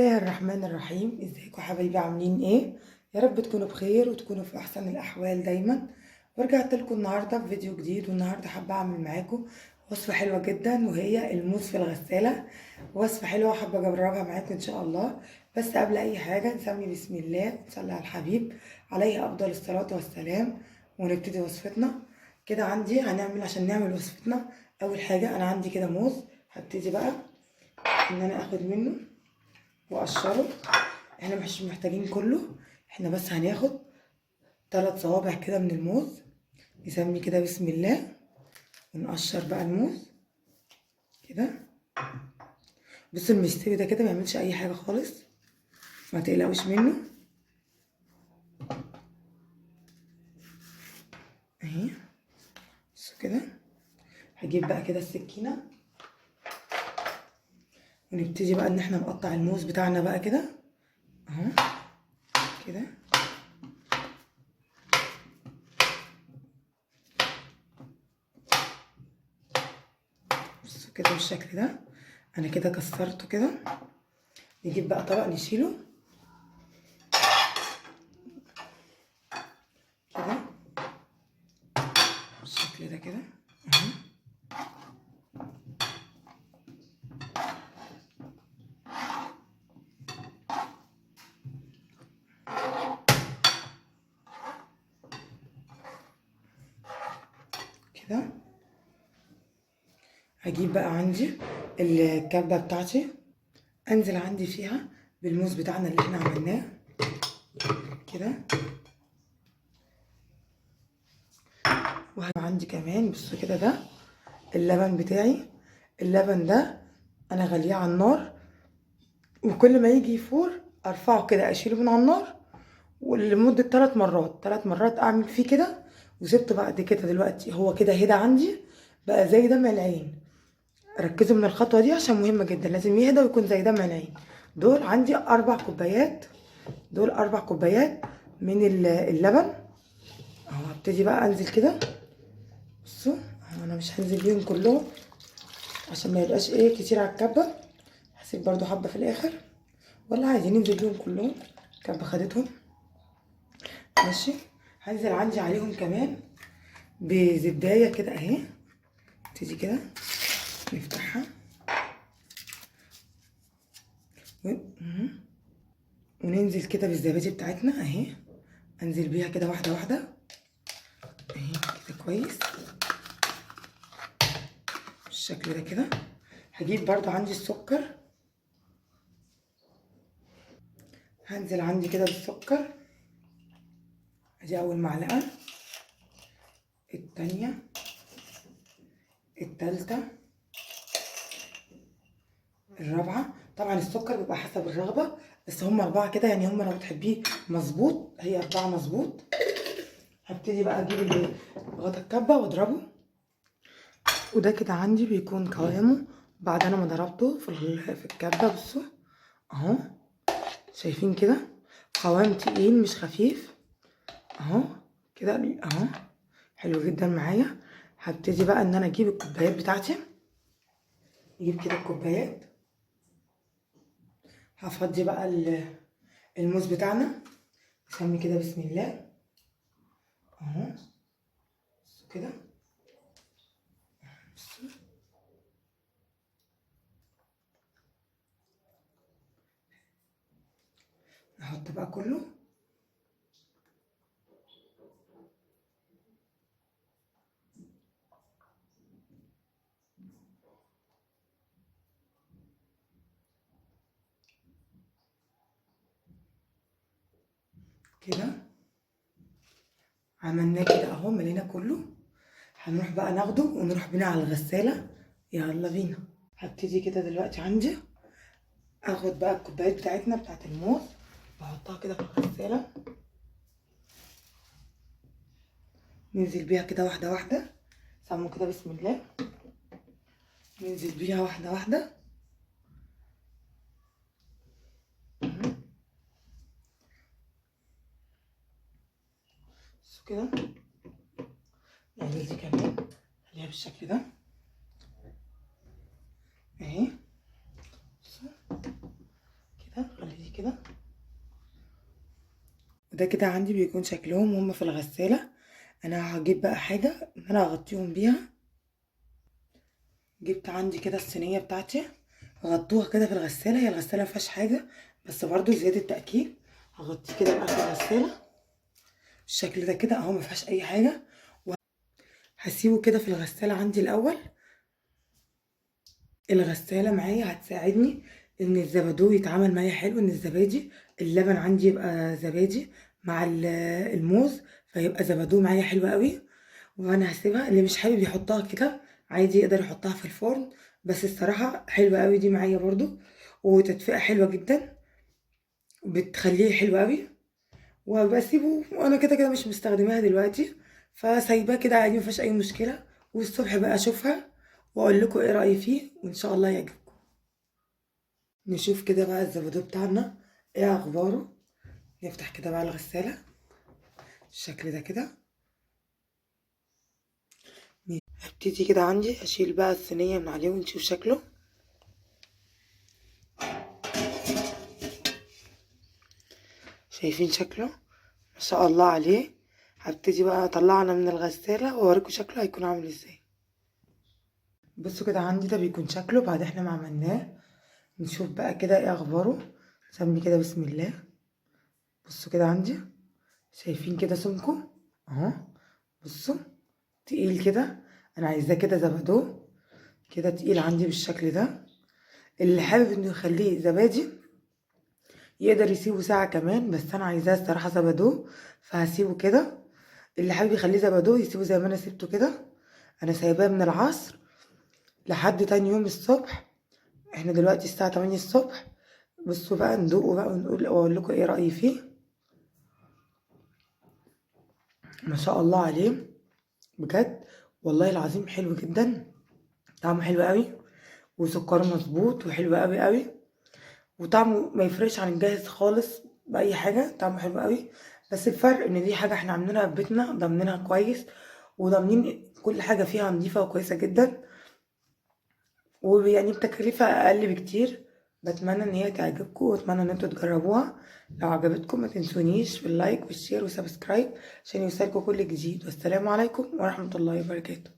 الله الرحمن الرحيم. ازيكم حبايبي؟ عاملين ايه؟ يا رب تكونوا بخير وتكونوا في احسن الاحوال دايما. ورجعت لكم النهارده بفيديو جديد، والنهارده حابه اعمل معاكم وصفه حلوه جدا، وهي الموز في الغساله. وصفه حلوه حابه اجربها معاكم ان شاء الله. بس قبل اي حاجه نسمي بسم الله ونصلي على الحبيب عليه افضل الصلاه والسلام، ونبتدي وصفتنا. كده عندي عشان نعمل وصفتنا. اول حاجه انا عندي كده موز، هبتدي بقى ان انا اخد منه واقشره. احنا مش محتاجين كله، احنا بس هناخد 3 صوابع كده من الموز. نسمي كده بسم الله ونقشر بقى الموز كده. بصوا المستوي ده كده ميعملش اي حاجه خالص، ما تقلقوش منه اهي. بصوا كده. هجيب بقى كده السكينه ونبتدي بقى ان احنا نقطع الموز بتاعنا بقى كده اهو كده. بصوا كده بالشكل ده. انا كده كسرته كده. نجيب بقى طبق نشيله كده بالشكل ده كده اهو. كده هجيب بقى عندي الكبة بتاعتي، انزل عندي فيها بالموز بتاعنا اللي احنا عملناه كده. وهيبقى عندي كمان بصوا كده ده اللبن بتاعي. اللبن ده انا غليه على النار، وكل ما يجي يفور ارفعه كده اشيله من على النار، ولمدة 3 مرات اعمل فيه كده. وسبته بعد كده. دلوقتي هو كده هدا عندي بقى زي دمع العين. ركزوا من الخطوة دي عشان مهمة جدا، لازم يهدى ويكون زي دمع العين. دول عندي 4 كوبايات، دول 4 كوبايات من اللبن اهو. هبتدي بقى انزل كده. بصوا انا مش هنزل بيهم كلهم عشان ما يبقاش ايه كتير على الكبة. هسيب برضو حبة في الاخر، ولا عادي ننزل بيهم كلهم. الكبة خدتهم ماشي. هنزل عندي عليهم كمان بزبداية كده اهي. تيجي كده نفتحها وننزل كده بالزبادي بتاعتنا اهي. انزل بيها كده واحدة واحدة اهي كده كويس بالشكل ده كده. هجيب برضو عندي السكر، هنزل عندي كده بالسكر. ادي اول معلقة، التانية، التالتة، الرابعة. طبعا السكر بيبقى حسب الرغبة، بس هم 4 كده يعني. هم لو بتحبيه مظبوط هي 4 مظبوط. هبتدي بقى اجيب غطا الكبة واضربه، وده كده عندي بيكون قوامه بعد انا ما ضربته في الكبة. بصوا اهو، شايفين كده قوام تقيل مش خفيف اهو كده اهو. حلو جدا معايا. هبتدي بقى ان انا اجيب الكوبايات بتاعتي. نجيب كده الكوبايات، هفضي بقى الموز بتاعنا. نسمي كده بسم الله اهو. بصوا كده. بصوا نحط بقى كله كده. عملناه كده اهو، ملينا كله. هنروح بقى ناخده ونروح بينا على الغسالة. يلا بينا. هبتدي كده دلوقتي عندي اخد بقى الكوبايات بتاعتنا بتاعت الموز، واحطها كده في الغسالة. ننزل بيها كده واحدة واحدة. سموا كده بسم الله. ننزل بيها واحدة واحدة بصوا كده. نعمل دي كمان، خليها بالشكل ده اهي. بصوا كده كده، وده كده عندي بيكون شكلهم وهم في الغسالة. انا هجيب بقى حاجة ان انا اغطيهم بيها. جبت عندي كده الصينية بتاعتي، هغطوها كده في الغسالة. هي الغسالة مفيهاش حاجة، بس برضو زيادة تأكيد هغطيه كده بقى في الغسالة بالشكل ده كده اهو، مفيهاش اي حاجة. وهسيبه كده في الغسالة عندي الاول. الغسالة معايا هتساعدني ان الزبادو يتعمل معايا حلو، ان الزبادي اللبن عندي يبقى زبادي مع الموز، فيبقى زبادو معايا حلو قوي. وانا هسيبها، اللي مش حابب يحطها كده عادي يقدر يحطها في الفرن، بس الصراحة حلوة قوي دي معايا برضو، وتدفئة حلوة جدا بتخليه حلو قوي. وبسيبه وانا كده كده مش مستخدماها دلوقتي، فسايباه كده عادي مفيهاش اي مشكلة. والصبح بقى اشوفها واقول لكم ايه رأيي فيه، وان شاء الله يعجبكم. نشوف كده بقى الزبادو بتاعنا ايه اخباره. نفتح كده بقى الغسالة بالشكل ده كده. هبتدي كده عندي اشيل بقى الصينية من عليه ونشوف شكله. شايفين شكله ما شاء الله عليه. هبتدي بقى اطلعنا من الغسالة واوريكم شكله هيكون عامل ازاي. بصوا كده عندي ده بيكون شكله بعد احنا ما عملناه. نشوف بقى كده ايه اخباره. سمي كده بسم الله. بصوا كده عندي، شايفين كده سمكه اهو. بصوا تقيل كده، انا عايزاه كده زبادو كده تقيل عندي بالشكل ده. اللي حابب انه يخليه زبادي يقدر يسيبه ساعة كمان، بس انا عايزاه الصراحة زبادو فهسيبه كده. اللي حابب يخليه زبادو يسيبه زي ما انا سيبته كده. انا سايباه من العصر لحد تاني يوم الصبح. احنا دلوقتي الساعة 8 الصبح. بصوا بقى ندوقه بقى ونقول واقول لكم ايه رأيي فيه. ما شاء الله عليه بجد، والله العظيم حلو جدا. طعمه حلو قوي، وسكره مظبوط وحلو قوي قوي. وطعمه ما يفرقش عن الجاهز خالص بأي حاجة، طعمه حلو قوي. بس الفرق ان دي حاجة احنا عاملينها في بيتنا، ضامنينها كويس، وضامنين كل حاجة فيها نظيفة وكويسة جدا، ويعني بتكلفة أقل بكتير. بتمنى ان هي تعجبكم، واتمنى ان انتوا تجربوها. لو عجبتكم ما تنسونيش في اللايك والشير والسبسكرايب عشان يوصلكوا كل جديد. والسلام عليكم ورحمة الله وبركاته.